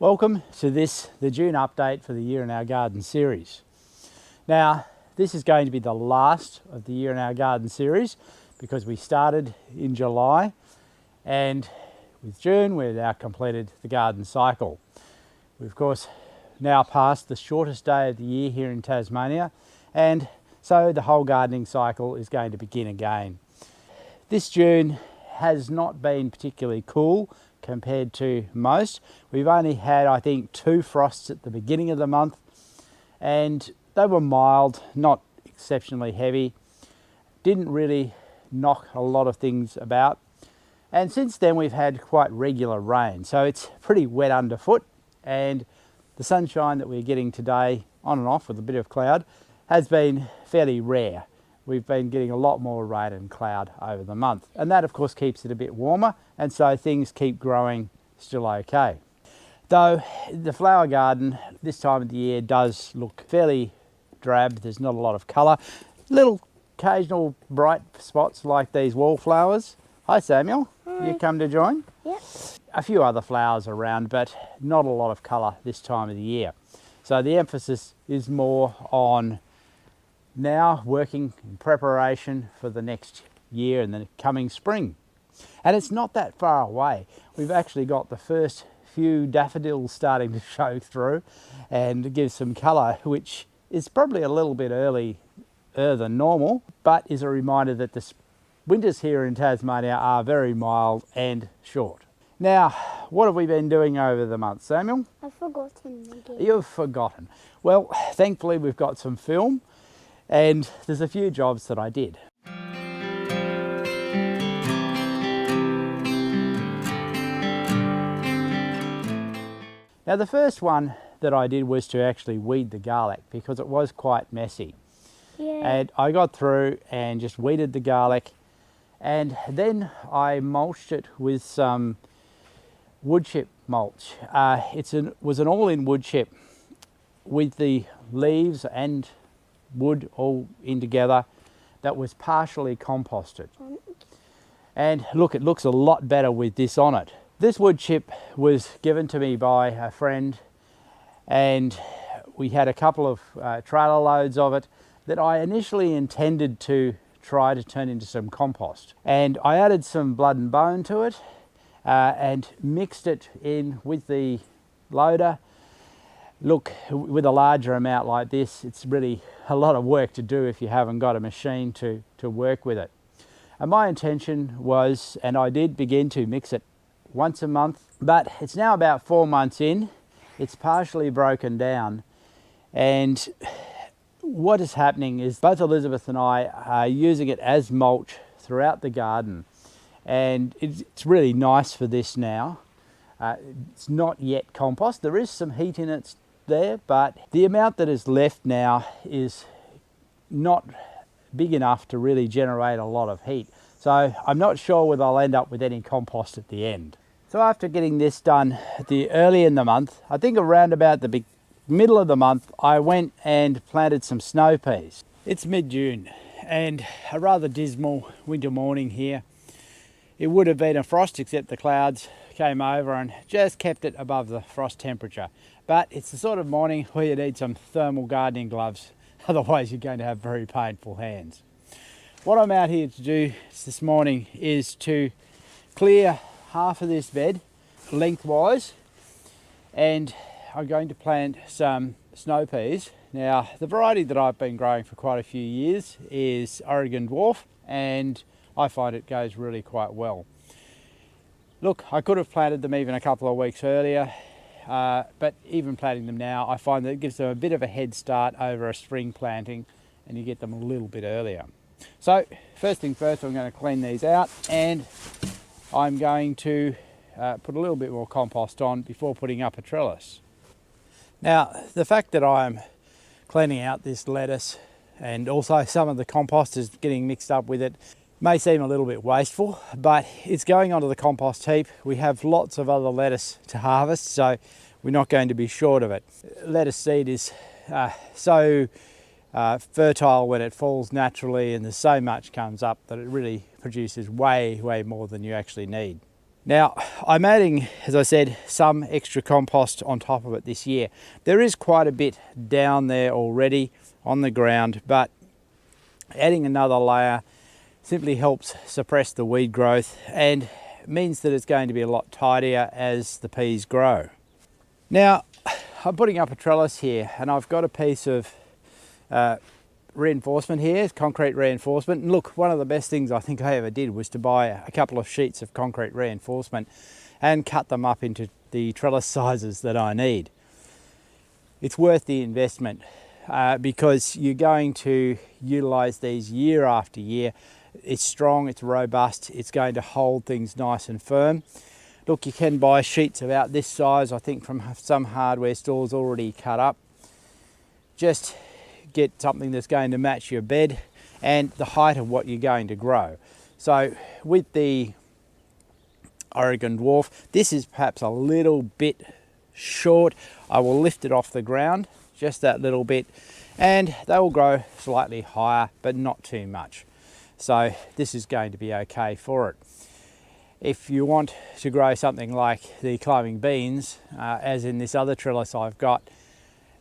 Welcome to the June update for the Year in Our Garden series. Now, this is going to be the last of the Year in Our Garden series because we started in July, and with June we've now completed the garden cycle. We've of course now passed the shortest day of the year here in Tasmania, and so the whole gardening cycle is going to begin again. This June has not been particularly cool compared to most. We've only had, I think, 2 frosts at the beginning of the month, and they were mild, not exceptionally heavy, didn't really knock a lot of things about. And since then we've had quite regular rain, so it's pretty wet underfoot, and the sunshine that we're getting today, on and off with a bit of cloud, has been fairly rare. We've been getting a lot more rain and cloud over the month, and that of course keeps it a bit warmer, and so things keep growing still okay. Though the flower garden this time of the year does look fairly drab. There's not a lot of colour. Little occasional bright spots like these wallflowers. Hi Samuel. Hi. You come to join? Yep. A few other flowers around, but not a lot of colour this time of the year. So the emphasis is more on now working in preparation for the next year and the coming spring. And it's not that far away. We've actually got the first few daffodils starting to show through and give some colour, which is probably a little bit earlier than normal, but is a reminder that the winters here in Tasmania are very mild and short. Now, what have we been doing over the month, Samuel? I've forgotten again. You've forgotten. Well, thankfully we've got some film, and there's a few jobs that I did. Now the first one that I did was to actually weed the garlic because it was quite messy. Yeah. And I got through and just weeded the garlic, and then I mulched it with some wood chip mulch. It was an all-in wood chip with the leaves and wood all in together that was partially composted. And look, it looks a lot better with this on it. This wood chip was given to me by a friend, and we had a couple of trailer loads of it that I initially intended to try to turn into some compost. And I added some blood and bone to it and mixed it in with the loader. Look, with a larger amount like this, it's really a lot of work to do if you haven't got a machine to work with it. And my intention was, and I did begin to mix it once a month, but it's now about 4 months in. It's partially broken down, and what is happening is both Elizabeth and I are using it as mulch throughout the garden, and it's really nice for this now. It's not yet compost. There is some heat in it there, but the amount that is left now is not big enough to really generate a lot of heat. So I'm not sure whether I'll end up with any compost at the end. So after getting this done early in the month, I think around about the middle of the month, I went and planted some snow peas. It's mid-June and a rather dismal winter morning here. It would have been a frost, except the clouds came over and just kept it above the frost temperature. But it's the sort of morning where you need some thermal gardening gloves, otherwise you're going to have very painful hands. What I'm out here to do this morning is to clear half of this bed lengthwise, and I'm going to plant some snow peas. Now, the variety that I've been growing for quite a few years is Oregon Dwarf, and I find it goes really quite well. Look, I could have planted them even a couple of weeks earlier, but even planting them now, I find that it gives them a bit of a head start over a spring planting, and you get them a little bit earlier. So, first thing first, I'm going to clean these out, and I'm going to put a little bit more compost on before putting up a trellis. Now, the fact that I'm cleaning out this lettuce and also some of the compost is getting mixed up with it may seem a little bit wasteful, but it's going onto the compost heap. We have lots of other lettuce to harvest, so we're not going to be short of it. Lettuce seed is so fertile when it falls naturally, and there's so much comes up that it really produces way more than you actually need. Now, I'm adding, as I said, some extra compost on top of it this year. There is quite a bit down there already on the ground, but adding another layer simply helps suppress the weed growth and means that it's going to be a lot tidier as the peas grow. Now, I'm putting up a trellis here, and I've got a piece of reinforcement here, concrete reinforcement. And look, one of the best things I think I ever did was to buy a couple of sheets of concrete reinforcement and cut them up into the trellis sizes that I need. It's worth the investment because you're going to utilize these year after year. It's strong, it's robust, it's going to hold things nice and firm. Look, you can buy sheets about this size, I think, from some hardware stores already cut up. Just get something that's going to match your bed and the height of what you're going to grow. So with the Oregon Dwarf, this is perhaps a little bit short. I will lift it off the ground, just that little bit, and they will grow slightly higher, but not too much. So this is going to be okay for it. If you want to grow something like the climbing beans, as in this other trellis I've got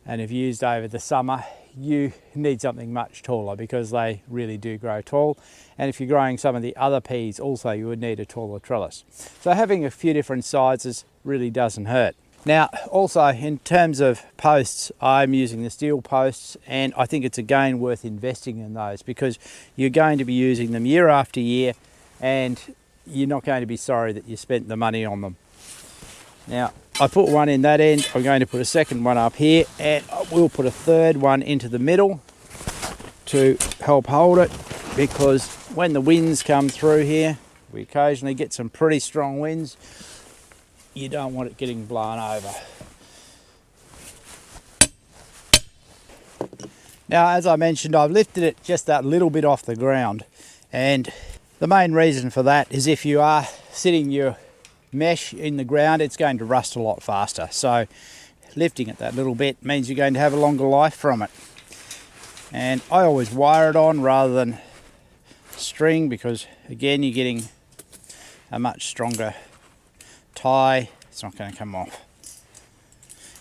and have used over the summer, you need something much taller because they really do grow tall. And if you're growing some of the other peas also, you would need a taller trellis. So having a few different sizes really doesn't hurt. Now, also in terms of posts, I'm using the steel posts, and I think it's again worth investing in those because you're going to be using them year after year, and you're not going to be sorry that you spent the money on them. Now, I put one in that end, I'm going to put a second one up here, and I will put a third one into the middle to help hold it, because when the winds come through here, we occasionally get some pretty strong winds. You don't want it getting blown over. Now, as I mentioned, I've lifted it just that little bit off the ground, and the main reason for that is if you are sitting your mesh in the ground, it's going to rust a lot faster. So lifting it that little bit means you're going to have a longer life from it. And I always wire it on rather than string because, again, you're getting a much stronger tie. It's not going to come off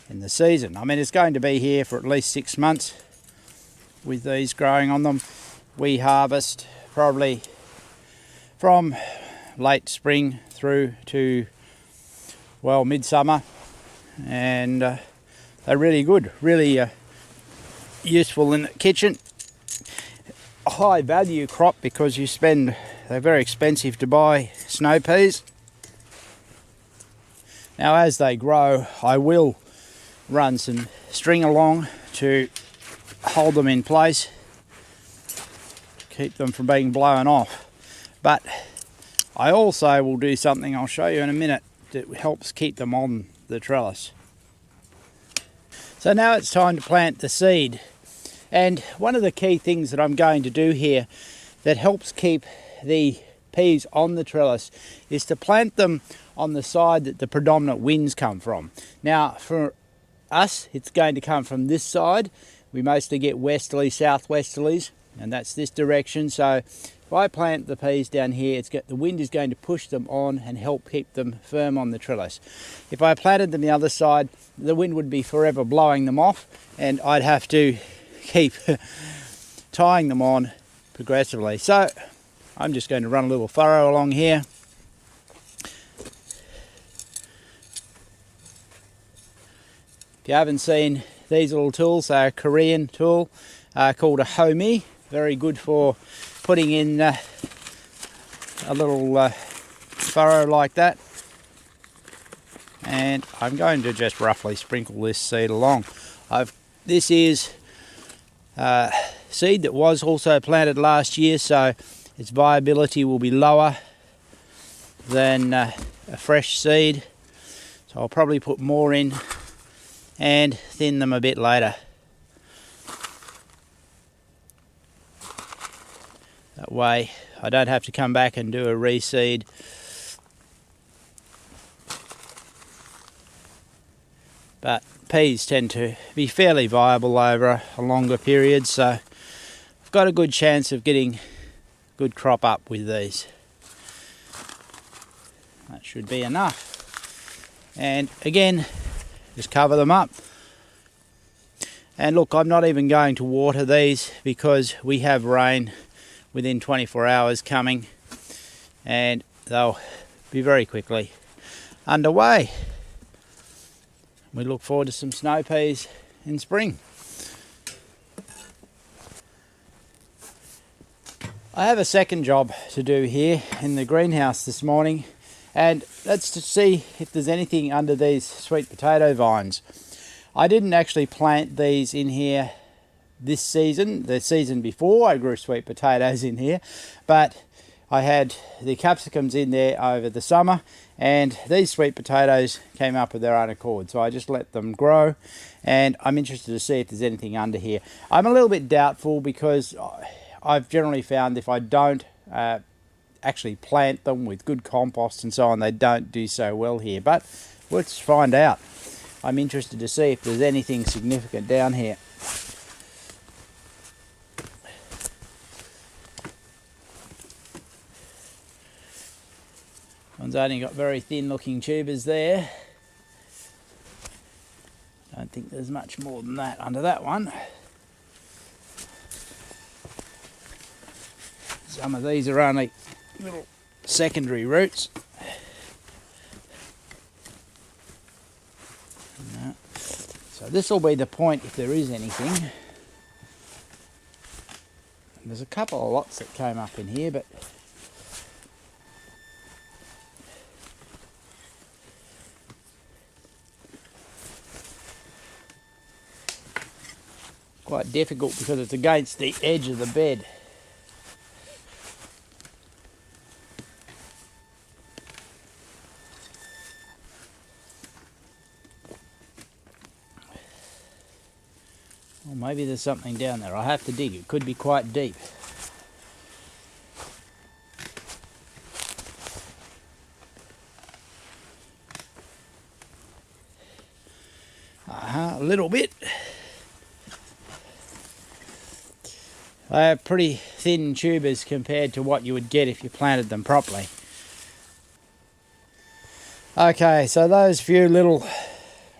in the season. I mean, it's going to be here for at least 6 months with these growing on them. We harvest probably from late spring through to, well, midsummer, and they're really good, really useful in the kitchen. A high value crop because they're very expensive to buy snow peas. Now, as they grow, I will run some string along to hold them in place, keep them from being blown off. But I also will do something I'll show you in a minute that helps keep them on the trellis. So now it's time to plant the seed. And one of the key things that I'm going to do here that helps keep the peas on the trellis is to plant them on the side that the predominant winds come from. Now, for us, it's going to come from this side. We mostly get westerly, southwesterlies, and that's this direction. So if I plant the peas down here, the wind is going to push them on and help keep them firm on the trellis. If I planted them the other side, the wind would be forever blowing them off, and I'd have to keep tying them on progressively. So I'm just going to run a little furrow along here. If you haven't seen these little tools, they're a Korean tool called a Homie. Very good for putting in a little furrow like that. And I'm going to just roughly sprinkle this seed along. This is seed that was also planted last year, so its viability will be lower than a fresh seed. So I'll probably put more in and thin them a bit later. That way I don't have to come back and do a reseed. But peas tend to be fairly viable over a longer period, so I've got a good chance of getting good crop up with these. That should be enough. And again, just cover them up. And look, I'm not even going to water these because we have rain within 24 hours coming, and they'll be very quickly underway. We look forward to some snow peas in spring. I have a second job to do here in the greenhouse this morning, and that's to see if there's anything under these sweet potato vines. I didn't actually plant these in here this season. The season before I grew sweet potatoes in here, but I had the capsicums in there over the summer, and these sweet potatoes came up of their own accord, so I just let them grow, and I'm interested to see if there's anything under here. I'm a little bit doubtful because I've generally found if I don't actually plant them with good compost and so on, they don't do so well here, but let's find out. I'm interested to see if there's anything significant down here. One's only got very thin looking tubers there. Don't think there's much more than that under that one. Some of these are only little secondary roots. No. So this will be the point if there is anything. There's a couple of lots that came up in here, but quite difficult because it's against the edge of the bed. Well, maybe there's something down there. I'll have to dig. It could be quite deep. A little bit. They are pretty thin tubers compared to what you would get if you planted them properly. Okay, so those few little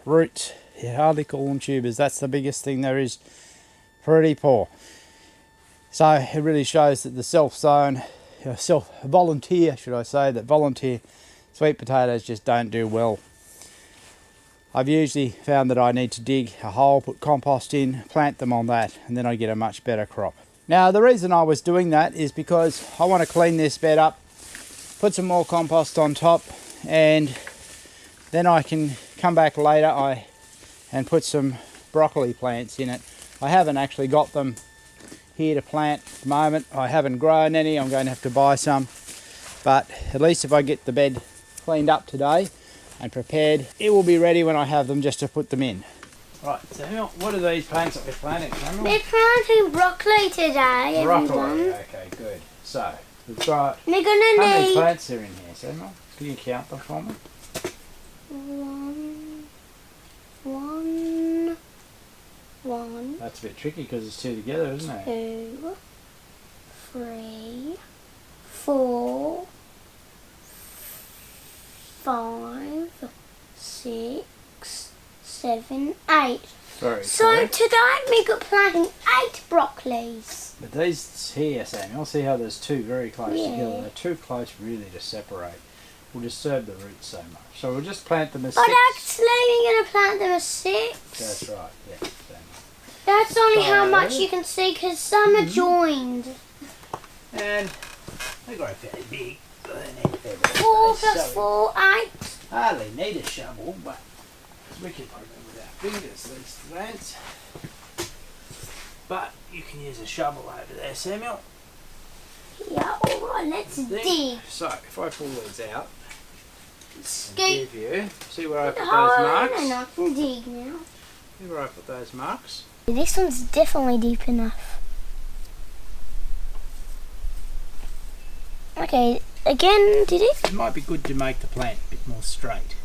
roots, you hardly call them tubers, that's the biggest thing there is. Pretty poor. So it really shows that the volunteer sweet potatoes just don't do well. I've usually found that I need to dig a hole, put compost in, plant them on that, and then I get a much better crop. Now the reason I was doing that is because I want to clean this bed up, put some more compost on top, and then I can come back later and put some broccoli plants in it. I haven't actually got them here to plant at the moment. I haven't grown any. I'm going to have to buy some, but at least if I get the bed cleaned up today and prepared, it will be ready when I have them just to put them in. Right, Samuel, what are these plants that we're planting, Samuel? We're planting broccoli today, Broccoli, everyone. okay, good. So, we've got, We're how gonna many need plants are in here, Samuel? Can you count them for me? one, That's a bit tricky because it's two together, isn't it? 2, 3, 4, 5, 6, 7, 8. Very So correct. today we got planting 8 broccolis. But these here, Samuel, see how there's two very close Yeah. together. They're too close really to separate. Will disturb the roots so much. So we'll just plant them as But 6. actually we're going to plant them as 6. That's right, yeah. Samuel. That's only how So- much you can see because some are joined. And they grow fairly big. So they need a fair bit of 4 space. plus So 4, 8. we hardly need a shovel, but we can put them with our fingers, these plants. But you can use a shovel over there, Samuel. Yeah, alright, let's dig. So if I pull these out, Scoop. give you, see where I put those Oh, marks? and I can dig now. See where I put those marks? This one's definitely deep enough. Okay, again, did it? It might be good to make the plant a bit more straight.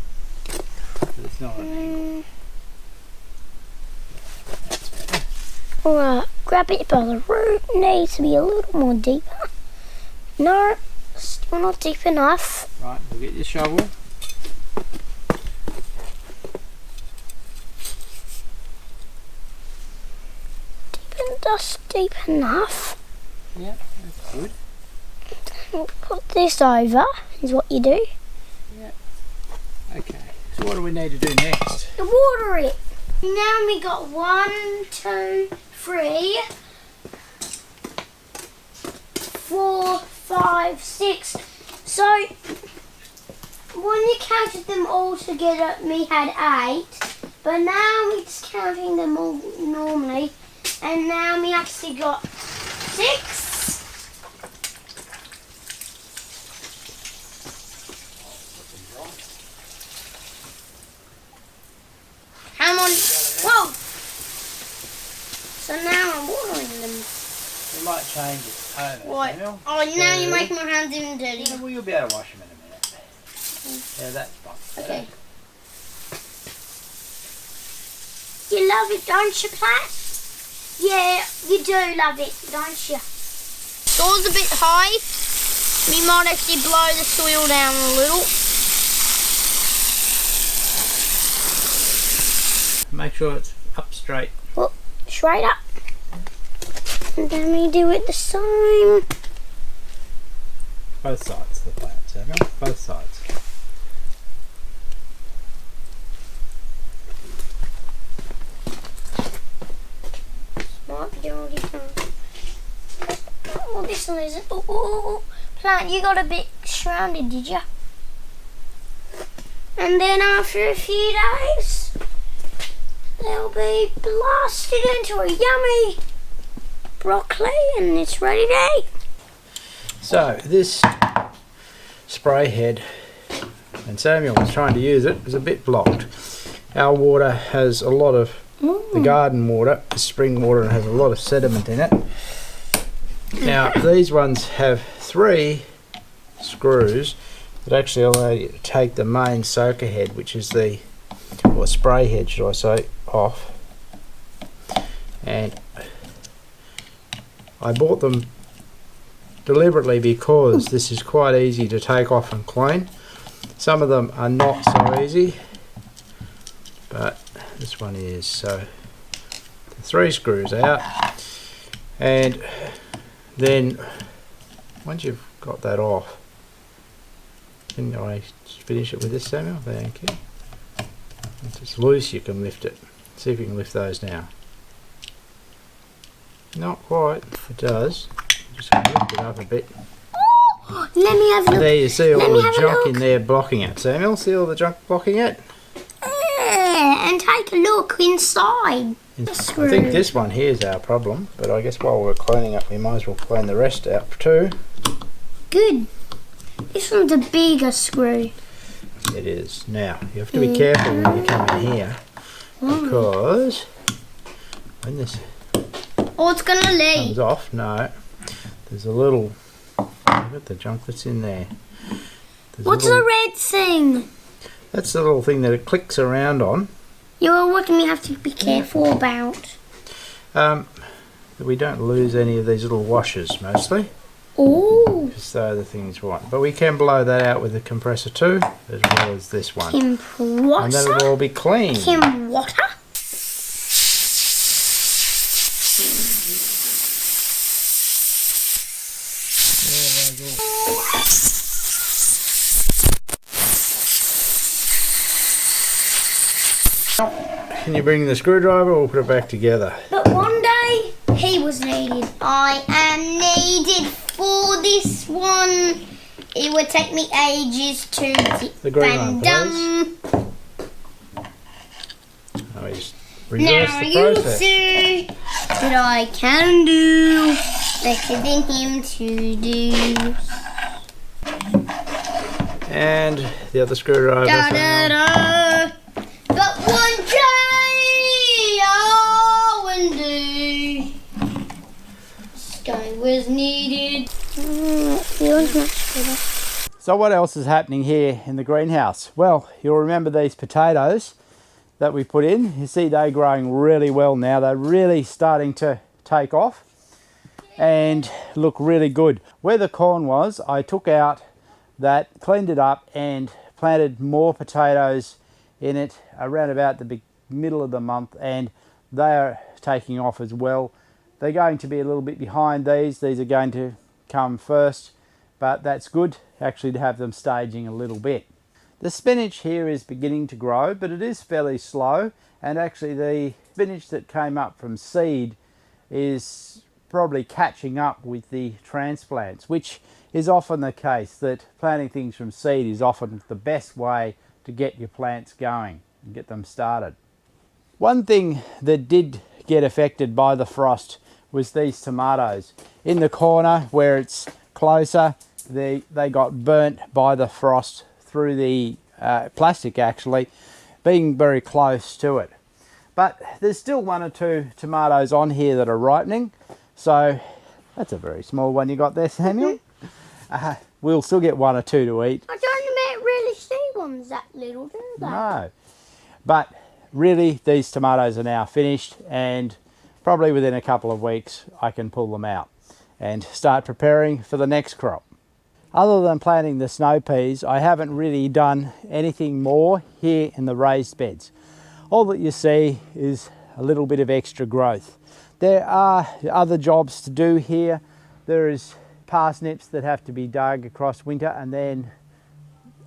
But it's not an angle. That's better. Alright, grab it by the root. Needs to be a little more deeper. No, Still not deep enough. Right, we'll get your shovel. Just deep enough. Yeah, that's good. We'll put this over, is what you do. Yeah. Okay, so what do we need to do next? Water it. Now we got 1, 2, 3, 4, 5, 6. So when you counted them all together, we had 8. But now we're just counting them all normally. And now we actually got 6. Come on. Whoa. So now I'm watering them. We might change it over. What? Samuel. Oh, now you're making my hands even dirty. Yeah, well, you'll be able to wash them in a minute. Yeah, that's fine. Okay. You love it, don't you, Pat? Yeah, you do love it, don't you? Soil's a bit high. We might actually blow the soil down a little. Make sure it's up straight. Well, straight up. And then we do it the same. Both sides of the plant, Samuel. Both sides. Might be doing this one. Oh, this one isn't. Oh, plant, you got a bit surrounded, did you? And then after a few days, they'll be blasted into a yummy broccoli and it's ready to eat. So this spray head, and Samuel was trying to use it, is a bit blocked. Our water has a lot of, the garden water, the spring water, and has a lot of sediment in it. Now these ones have 3 screws that actually allow you to take the main soaker head, which is the, or spray head should I say, off. And I bought them deliberately because this is quite easy to take off and clean. Some of them are not so easy, but this one is. So the 3 screws out, and then once you've got that off, can I finish it with this, Samuel? Thank you. If it's loose, you can lift it. See if you can lift those now. Not quite. It does. Just lift it up a bit. Let me have a look. There you see all Let me the have a junk look. in there blocking it. Samuel, see all the junk blocking it? And take a look inside. I think this one here is our problem, but I guess while we're cleaning up we might as well clean the rest out too. Good. This one's a bigger screw. It is. Now, you have to be careful when you come in here, because when this Oh, it's gonna leak. comes off, no, there's a little, look at the junk that's in there. There's What's the the red thing? That's the little thing that it clicks around on. Yeah, what do we have to be careful about? That we don't lose any of these little washers mostly. Oh. Because they're the things we want. But we can blow that out with the compressor too, as well as this one. And then it'll all be clean. Kim water? Can you bring the screwdriver or we'll put it back together? But one day, he was needed. I am needed for this one. It would take me ages to The green one, please. Oh, we just reverse Now the you process. see that I can do better than him to do. And the other screwdriver. Da, da, da. But one day I will do. Sky was needed. Feels much better. So what else is happening here in the greenhouse? Well, you'll remember these potatoes that we put in. You see they're growing really well now. They're really starting to take off. and look really good. Where the corn was, I took out that, cleaned it up and planted more potatoes in it around about the middle of the month, and they are taking off as well. They're going to be a little bit behind these are going to come first, but that's good actually to have them staging a little bit. The spinach here is beginning to grow, but it is fairly slow, and actually the spinach that came up from seed is probably catching up with the transplants, which is often the case, that planting things from seed is often the best way to get your plants going and get them started. One thing that did get affected by the frost was these tomatoes. In the corner where it's closer, they got burnt by the frost through the plastic, actually, being very close to it. But there's still one or two tomatoes on here that are ripening. So that's a very small one you got there, Samuel. We'll still get one or two to eat. I don't really see ones that little, do they? No. But really, these tomatoes are now finished, and probably within a couple of weeks I can pull them out and start preparing for the next crop. Other than planting the snow peas, I haven't really done anything more here in the raised beds. All that you see is a little bit of extra growth. There are other jobs to do here. There is parsnips that have to be dug across winter, and then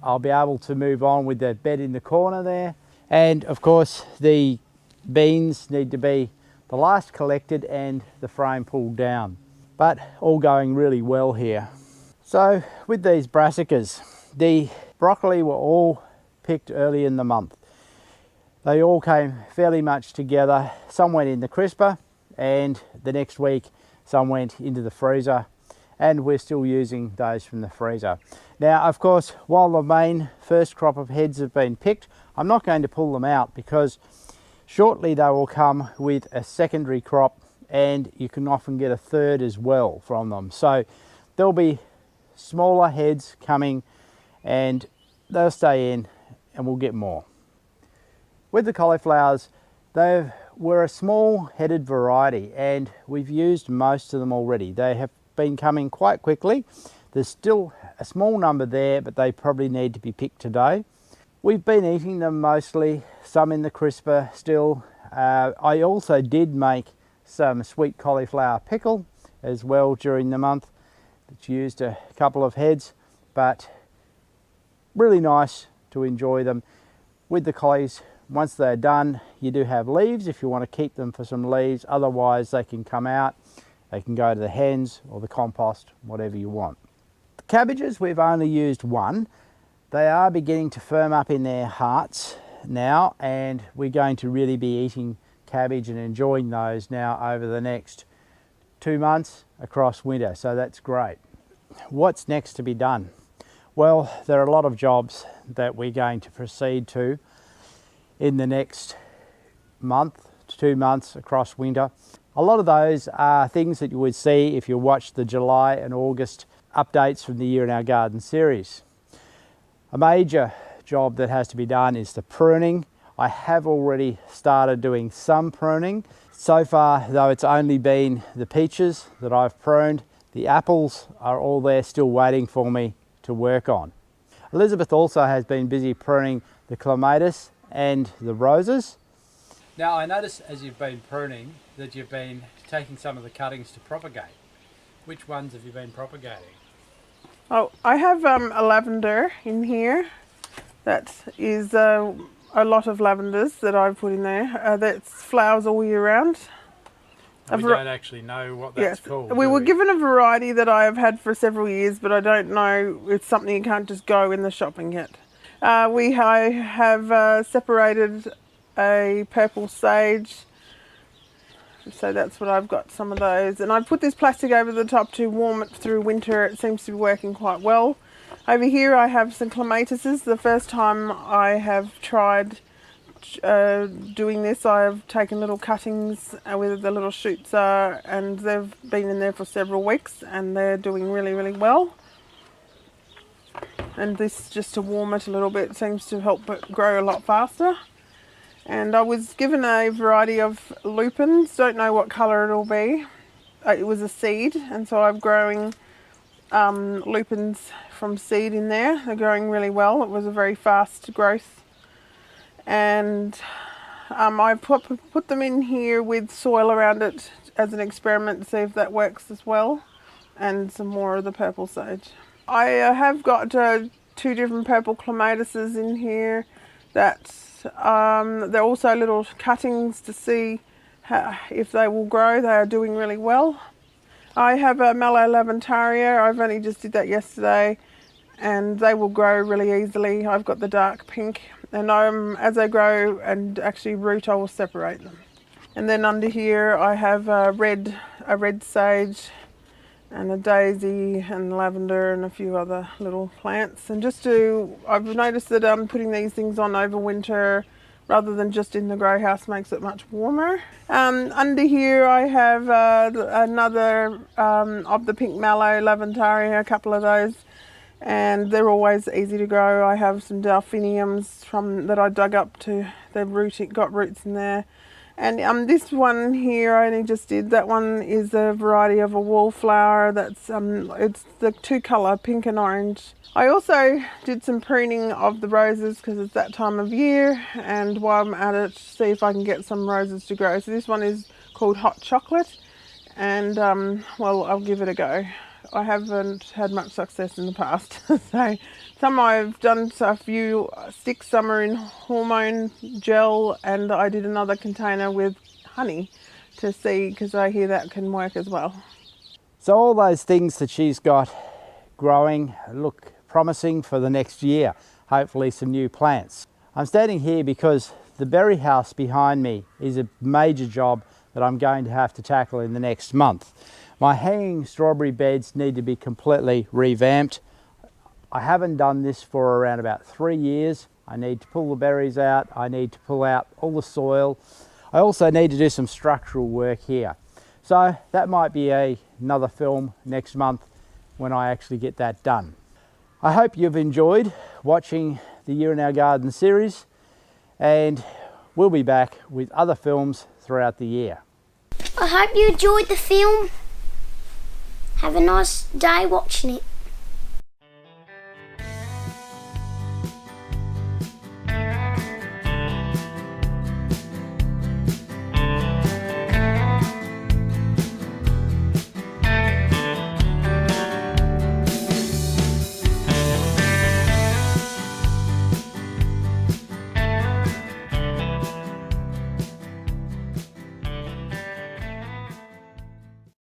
I'll be able to move on with the bed in the corner there. And of course the beans need to be the last collected and the frame pulled down. But all going really well here. So with these brassicas, the broccoli were all picked early in the month. They all came fairly much together. Some went in the crisper, and the next week some went into the freezer, and we're still using those from the freezer. Now, of course, while the main first crop of heads have been picked, I'm not going to pull them out because shortly they will come with a secondary crop, and you can often get a third as well from them. So there'll be smaller heads coming, and they'll stay in and we'll get more. With the cauliflowers, they were a small headed variety, and we've used most of them already. They have been coming quite quickly. There's still a small number there, but they probably need to be picked today. We've been eating them mostly, some in the crisper still. I also did make some sweet cauliflower pickle as well during the month. It's used a couple of heads, but really nice to enjoy them. With the collies, once they're done, you do have leaves if you want to keep them for some leaves. Otherwise, they can come out. They can go to the hens or the compost, whatever you want. The cabbages, we've only used one. They are beginning to firm up in their hearts now, and we're going to really be eating cabbage and enjoying those now over the next 2 months across winter, so that's great. What's next to be done? Well, there are a lot of jobs that we're going to proceed to in the next month to 2 months across winter. A lot of those are things that you would see if you watched the July and August updates from the Year in Our Garden series. A major job that has to be done is the pruning. I have already started doing some pruning. So far, though, it's only been the peaches that I've pruned. The apples are all there still waiting for me to work on. Elizabeth also has been busy pruning the clematis and the roses. Now, I notice as you've been pruning that you've been taking some of the cuttings to propagate. Which ones have you been propagating? Oh, I have a lavender in here. That is a lot of lavenders that I've put in there. That's flowers all year round. We don't actually know what that's called. We were given a variety that I have had for several years, but I don't know. It's something you can't just go in the shop and get. I have separated a purple sage. So that's what I've got, some of those. And I put this plastic over the top to warm it through winter. It seems to be working quite well. Over here I have some clematises. The first time I have tried doing this, I have taken little cuttings where the little shoots are, and they've been in there for several weeks and they're doing really, really well. And this, just to warm it a little bit, seems to help it grow a lot faster. And I was given a variety of lupins, don't know what colour it'll be. it was a seed, and so I'm growing lupins from seed in there. They're growing really well. It was a very fast growth, and I put them in here with soil around it as an experiment to see if that works as well, and some more of the purple sage. I have got 2 different purple clematises in here that they're also little cuttings to see if they will grow. They are doing really well. I have a Mallow Lavantaria. I've only just did that yesterday, and they will grow really easily. I've got the dark pink, and as they grow and actually root, I will separate them. And then under here I have a red sage and a daisy and lavender and a few other little plants. And I've noticed that putting these things on over winter rather than just in the grow house makes it much warmer. Under here I have another of the pink mallow Lavantaria, a couple of those, and they're always easy to grow. I have some delphiniums that I dug up to the root. It got roots in there. And this one here I only just did. That one is a variety of a wallflower. That's it's the 2 colour, pink and orange. I also did some pruning of the roses because it's that time of year, and while I'm at it, see if I can get some roses to grow. So this one is called Hot Chocolate, and well, I'll give it a go. I haven't had much success in the past. So some I've done a few sticks, some are in hormone gel, and I did another container with honey to see, because I hear that can work as well. So all those things that she's got growing look promising for the next year. Hopefully some new plants. I'm standing here because the berry house behind me is a major job that I'm going to have to tackle in the next month. My hanging strawberry beds need to be completely revamped. I haven't done this for around about 3 years. I need to pull the berries out. I need to pull out all the soil. I also need to do some structural work here. So that might be another film next month when I actually get that done. I hope you've enjoyed watching the Year in Our Garden series, and we'll be back with other films throughout the year. I hope you enjoyed the film. Have a nice day watching it.